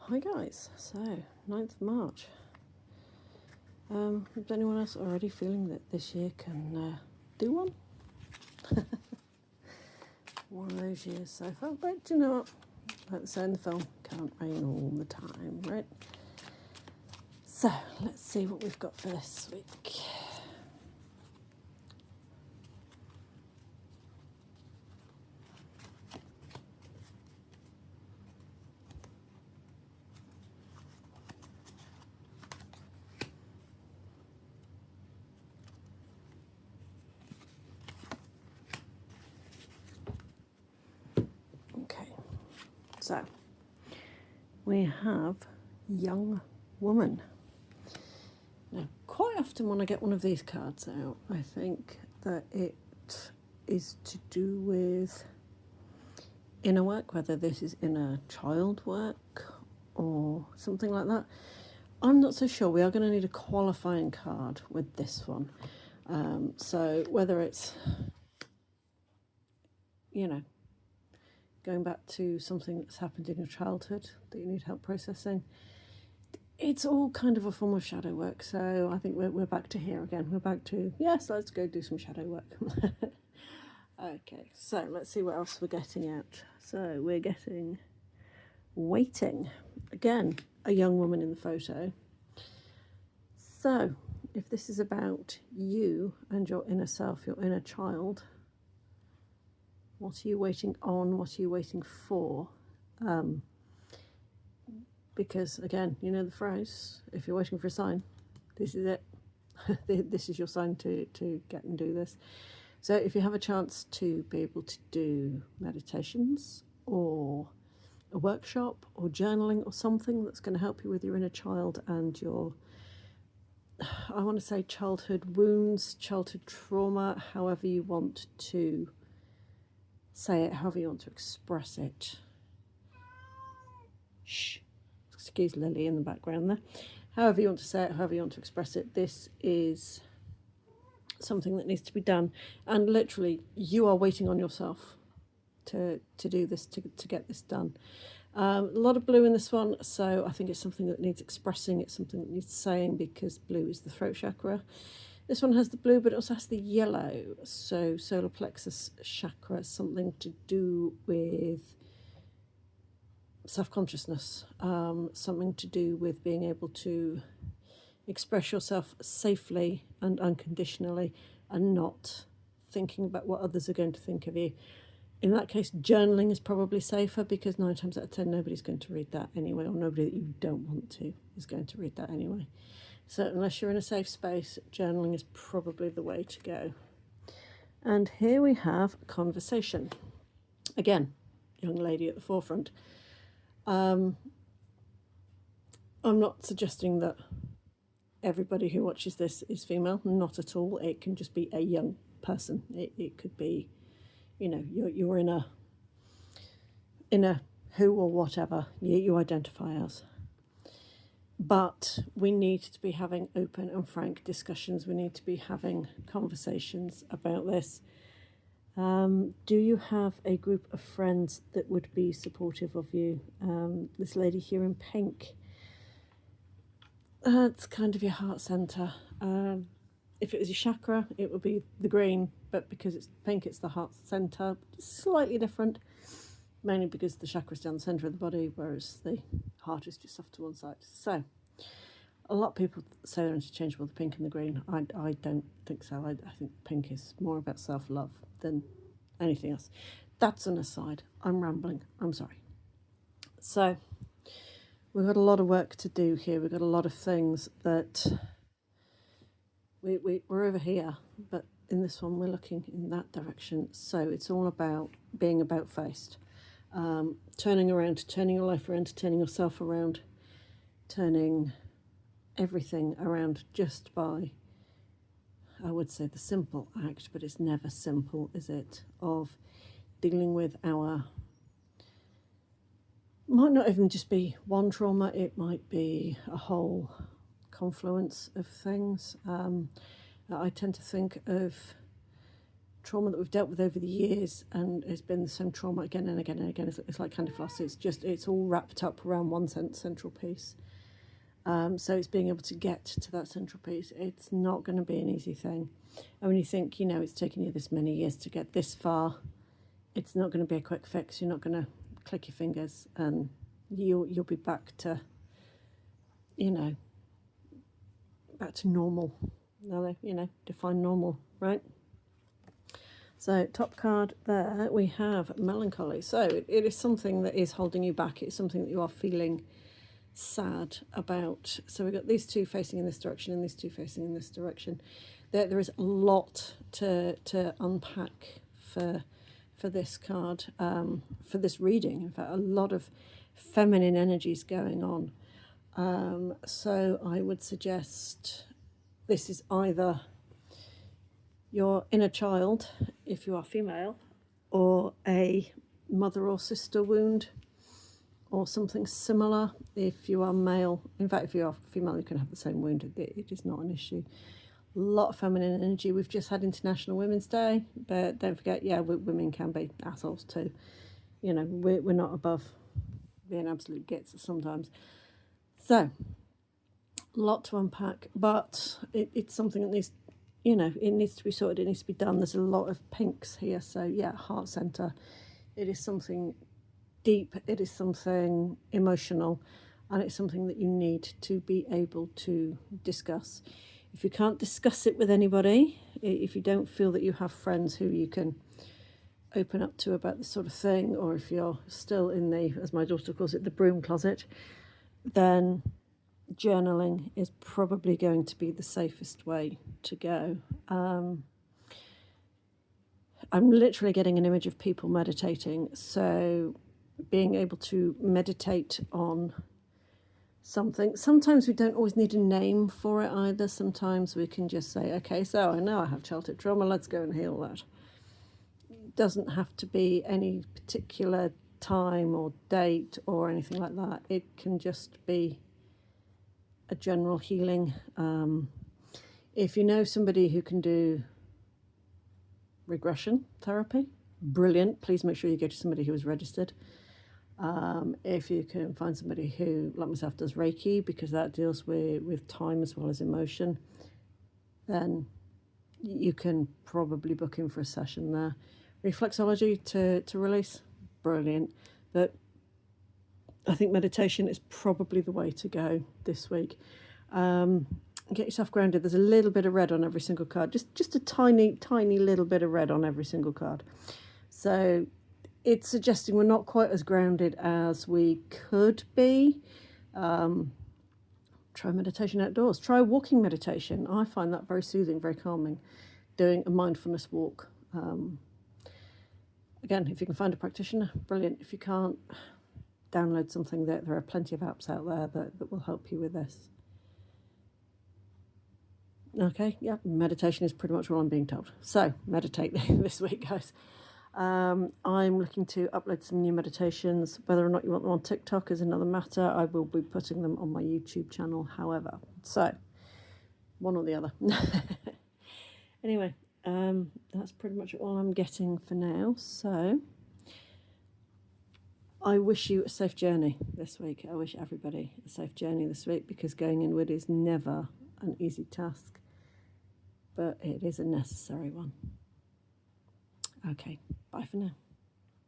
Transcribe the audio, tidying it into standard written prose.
Hi guys, so 9th of March. Is anyone else already feeling that this year can do one? One of those years so far, but you know what? Like they say in the film, can't rain all the time, right? So let's see what we've got for this week. Okay, so we have young woman. Now, quite often when I get one of these cards out, I think that it is to do with inner work, whether this is inner child work or something like that. I'm not so sure. We are going to need a qualifying card with this one. So whether it's, going back to something that's happened in your childhood that you need help processing, it's all kind of a form of shadow work. So I think we're back to here again. We're back to, yes, let's go do some shadow work. Okay, so let's see what else we're getting out. So we're getting waiting. Again, a young woman in the photo. So if this is about you and your inner self, your inner child, what are you waiting on? What are you waiting for? Because again, you know the phrase, if you're waiting for a sign, this is it. This is your sign to get and do this. So if you have a chance to be able to do meditations or a workshop or journaling or something that's going to help you with your inner child and your, I want to say, childhood wounds, childhood trauma, however you want to say it, however you want to express it. Shh. Excuse Lily in the background there. However you want to say it, however you want to express it, this is something that needs to be done. And literally, you are waiting on yourself to do this, to get this done. A lot of blue in this one, so I think it's something that needs expressing, it's something that needs saying, because blue is the throat chakra. This one has the blue, but it also has the yellow, so solar plexus chakra, something to do with self-consciousness, something to do with being able to express yourself safely and unconditionally and not thinking about what others are going to think of you. In that case, journaling is probably safer, because 9 times out of 10 nobody's going to read that anyway, or nobody that you don't want to is going to read that anyway. So unless you're in a safe space, journaling is probably the way to go. And here we have conversation. Again, young lady at the forefront. I'm not suggesting that everybody who watches this is female, not at all. It can just be a young person. It could be, you're in a who or whatever you identify as. But we need to be having open and frank discussions. We need to be having conversations about this. Do you have a group of friends that would be supportive of you? This lady here in pink, it's kind of your heart centre. If it was your chakra, it would be the green, but because it's pink, it's the heart centre. Slightly different, mainly because the chakra's down the centre of the body, whereas the heart is just off to one side. So a lot of people say they're interchangeable, the pink and the green. I don't think so. I think pink is more about self-love than anything else. That's an aside. I'm rambling. I'm sorry. So we've got a lot of work to do here. We've got a lot of things that we're over here, but in this one we're looking in that direction. So it's all about being about-faced, turning around, turning your life around, turning yourself around, turning everything around just by, I would say, the simple act, but it's never simple, is it, of dealing with our, might not even just be one trauma, it might be a whole confluence of things. I tend to think of trauma that we've dealt with over the years, and it's been the same trauma again and again and again. It's like candy floss. It's all wrapped up around one central piece. So it's being able to get to that central piece. It's not going to be an easy thing. And when you think, it's taken you this many years to get this far, it's not going to be a quick fix. You're not going to click your fingers and you'll be back to, back to normal. Now, define normal, right? So top card there, we have melancholy. So it is something that is holding you back. It's something that you are feeling sad about. So we've got these two facing in this direction and these two facing in this direction. There is a lot to unpack for this card, for this reading. In fact, a lot of feminine energies going on. So I would suggest this is either your inner child, if you are female, or a mother or sister wound, or something similar if you are male. In fact, if you are female, you can have the same wound. It is not an issue. A lot of feminine energy. We've just had International Women's Day, but don't forget, women can be assholes too. We're not above being absolute gits sometimes. So, a lot to unpack, but it's something that needs, it needs to be sorted, it needs to be done. There's a lot of pinks here, so heart center. It is something deep, it is something emotional, and it's something that you need to be able to discuss. If you can't discuss it with anybody, if you don't feel that you have friends who you can open up to about this sort of thing, or if you're still in the, as my daughter calls it, the broom closet, then journaling is probably going to be the safest way to go. I'm literally getting an image of people meditating, so being able to meditate on something. Sometimes we don't always need a name for it either. Sometimes we can just say, okay, so I know I have childhood trauma, let's go and heal that. It doesn't have to be any particular time or date or anything like that. It can just be a general healing. If you know somebody who can do regression therapy, brilliant. Please make sure you go to somebody who is registered. If you can find somebody who, like myself, does Reiki, because that deals with time as well as emotion, then you can probably book in for a session there. Reflexology to release, brilliant. But I think meditation is probably the way to go this week. Get yourself grounded. There's a little bit of red on every single card, just a tiny little bit of red on every single card. So it's suggesting we're not quite as grounded as we could be. Try meditation outdoors. Try walking meditation. I find that very soothing, very calming. Doing a mindfulness walk. Again, if you can find a practitioner, brilliant. If you can't, download something. There are plenty of apps out there that will help you with this. Okay, meditation is pretty much all I'm being told. So, meditate this week, guys. I'm looking to upload some new meditations. Whether or not you want them on TikTok is another matter. I will be putting them on my YouTube channel, however. So, one or the other. Anyway, that's pretty much all I'm getting for now. So, I wish you a safe journey this week. I wish everybody a safe journey this week, because going inward is never an easy task, but it is a necessary one. Okay, bye for now.